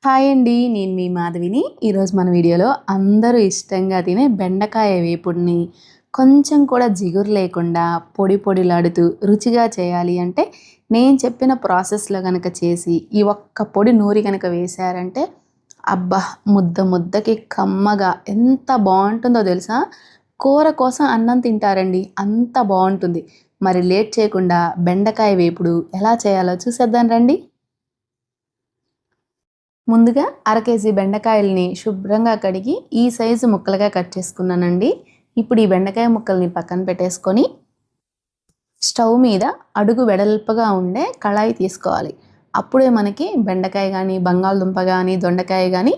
Hi అండి, నేను మీ మాధవిని. ఈరోజు మన వీడియోలో అందరూ ఇష్టంగా తినే బెండకాయ వేపుడిని కొంచెం కూడా జిగురు లేకుండా పొడి పొడిలాడుతూ రుచిగా చేయాలి అంటే నేను చెప్పిన ప్రాసెస్లో కనుక చేసి ఈ ఒక్క పొడి నూరి కనుక వేశారంటే అబ్బా, ముద్ద ముద్దకి కమ్మగా ఎంత బాగుంటుందో తెలుసా. కూర కోసం అన్నం తింటారండి, అంత బాగుంటుంది. మరి లేట్ చేయకుండా బెండకాయ వేపుడు ఎలా చేయాలో చూసేద్దాం రండి. ముందుగా అర కేజీ బెండకాయల్ని శుభ్రంగా కడిగి ఈ సైజు ముక్కలుగా కట్ చేసుకున్నానండి. ఇప్పుడు ఈ బెండకాయ ముక్కల్ని పక్కన పెట్టేసుకొని స్టవ్ మీద అడుగు వెడల్పుగా ఉండే కళాయి తీసుకోవాలి. అప్పుడే మనకి బెండకాయ కానీ, బంగాళదుంప కానీ, దొండకాయ కానీ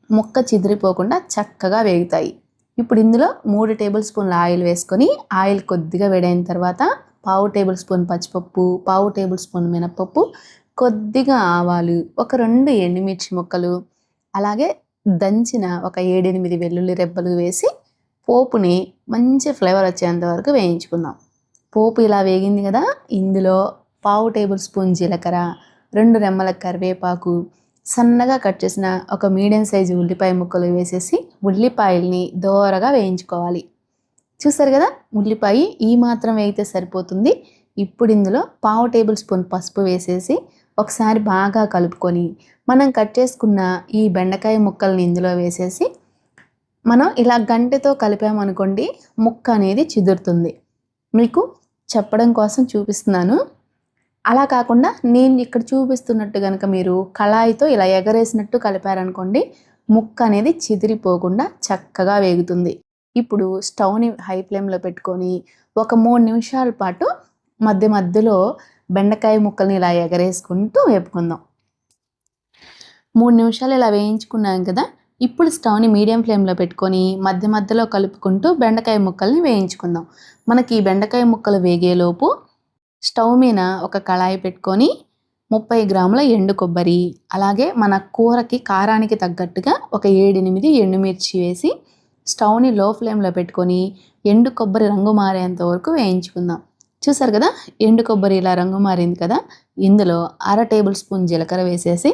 ముక్క చిదిరిపోకుండా చక్కగా వేగుతాయి. ఇప్పుడు ఇందులో 3 టేబుల్ స్పూన్ల ఆయిల్ వేసుకొని ఆయిల్ కొద్దిగా వేడైన తర్వాత పావు టేబుల్ స్పూన్ పచ్చిపప్పు, పావు టేబుల్ స్పూన్ మినపప్పు, కొద్దిగా ఆవాలు, ఒక 2 ఎండుమిర్చి ముక్కలు, అలాగే దంచిన ఒక 7-8 వెల్లుల్లి రెబ్బలు వేసి పోపుని మంచి ఫ్లేవర్ వచ్చేంత వరకు వేయించుకుందాం. పోపు ఇలా వేగింది కదా, ఇందులో పావు టేబుల్ స్పూన్ జీలకర్ర, 2 రెమ్మల కరివేపాకు, సన్నగా కట్ చేసిన ఒక మీడియం సైజు ఉల్లిపాయ ముక్కలు వేసేసి ఉల్లిపాయల్ని దోరగా వేయించుకోవాలి. చూసారు కదా, ఉల్లిపాయ ఈ మాత్రం వేయితే సరిపోతుంది. ఇప్పుడు ఇందులో పావు టేబుల్ స్పూన్ పసుపు వేసేసి ఒకసారి బాగా కలుపుకొని మనం కట్ చేసుకున్న ఈ బెండకాయ ముక్కల్ని ఇందులో వేసేసి మనం ఇలా గంటెతో కలిపామనుకోండి ముక్క అనేది చిదురుతుంది. మీకు చెప్పడం కోసం చూపిస్తున్నాను. అలా కాకుండా నేను ఇక్కడ చూపిస్తున్నట్టు కనుక మీరు కళాయితో ఇలా ఎగరేసినట్టు కలిపారనుకోండి ముక్క అనేది చిదిరిపోకుండా చక్కగా వేగుతుంది. ఇప్పుడు స్టవ్ని హై ఫ్లేమ్లో పెట్టుకొని ఒక 3 నిమిషాల పాటు మధ్య మధ్యలో బెండకాయ ముక్కల్ని ఇలా ఎగరేసుకుంటూ వేపుకుందాం. 3 నిమిషాలు ఇలా వేయించుకున్నాం కదా, ఇప్పుడు స్టవ్ని మీడియం ఫ్లేమ్లో పెట్టుకొని మధ్య మధ్యలో కలుపుకుంటూ బెండకాయ ముక్కల్ని వేయించుకుందాం. మనకి ఈ బెండకాయ ముక్కలు వేగేలోపు స్టవ్ మీద ఒక కళాయి పెట్టుకొని 30 గ్రాముల ఎండు కొబ్బరి, అలాగే మన కూరకి కారానికి తగ్గట్టుగా ఒక 7-8 ఎండుమిర్చి వేసి స్టవ్ని లో ఫ్లేమ్లో పెట్టుకొని ఎండు కొబ్బరి రంగు మారేంత వరకు వేయించుకుందాం. చూసారు కదా, ఎండు కొబ్బరి ఇలా రంగు మారింది కదా, ఇందులో అర టేబుల్ స్పూన్ జీలకర్ర వేసేసి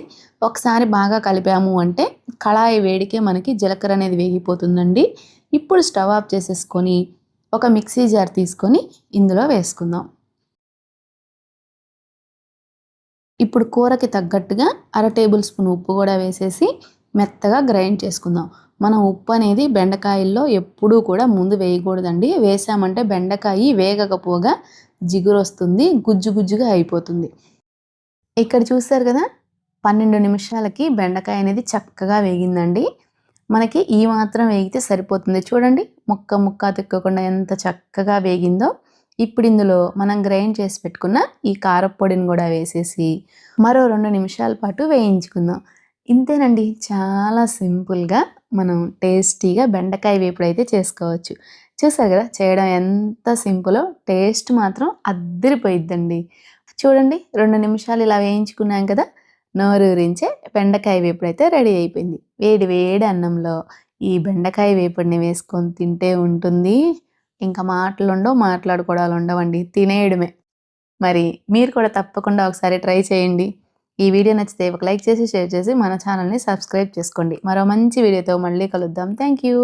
ఒకసారి బాగా కలిపాము అంటే కళాయి వేడికే మనకి జీలకర్ర అనేది వేగిపోతుందండి. ఇప్పుడు స్టవ్ ఆఫ్ చేసేసుకొని ఒక మిక్సీ జార్ తీసుకొని ఇందులో వేసుకుందాం. ఇప్పుడు కూరకి తగ్గట్టుగా అర టేబుల్ స్పూన్ ఉప్పు కూడా వేసేసి మెత్తగా గ్రైండ్ చేసుకుందాం. మనం ఉప్పు అనేది బెండకాయల్లో ఎప్పుడూ కూడా ముందు వేయకూడదండి. వేసామంటే బెండకాయ వేగకపోగా జిగురు వస్తుంది, గుజ్జు గుజ్జుగా అయిపోతుంది. ఇక్కడ చూస్తారు కదా, 12 నిమిషాలకి బెండకాయ అనేది చక్కగా వేగిందండి. మనకి ఈ మాత్రం వేగితే సరిపోతుంది. చూడండి, ముక్క ముక్క తిక్కకుండా ఎంత చక్కగా వేగిందో. ఇప్పుడు ఇందులో మనం గ్రైండ్ చేసి పెట్టుకున్న ఈ కారపొడిని కూడా వేసేసి మరో 2 నిమిషాల పాటు వేయించుకుందాం. ఇంతేనండి, చాలా సింపుల్గా మనం టేస్టీగా బెండకాయ వేపుడు అయితే చేసుకోవచ్చు. చూసారు కదా, చేయడం ఎంత సింపులో, టేస్ట్ మాత్రం అద్దరిపోయిద్దండి. చూడండి, 2 నిమిషాలు ఇలా వేయించుకున్నాం కదా, నోరూరించే బెండకాయ వేపుడు అయితే రెడీ అయిపోయింది. వేడి వేడి అన్నంలో ఈ బెండకాయ వేపుడిని వేసుకొని తింటే ఉంటుంది. ఇంకా మాటలు ఉండవు, మాట్లాడుకోవడాలు ఉండవండి, తినేయడమే. మరి మీరు కూడా తప్పకుండా ఒకసారి ట్రై చేయండి. ఈ వీడియో నచ్చితే ఒక లైక్ చేసి షేర్ చేసి మన ఛానల్ని సబ్స్క్రైబ్ చేసుకోండి. మరో మంచి వీడియోతో మళ్ళీ కలుద్దాం. Thank you.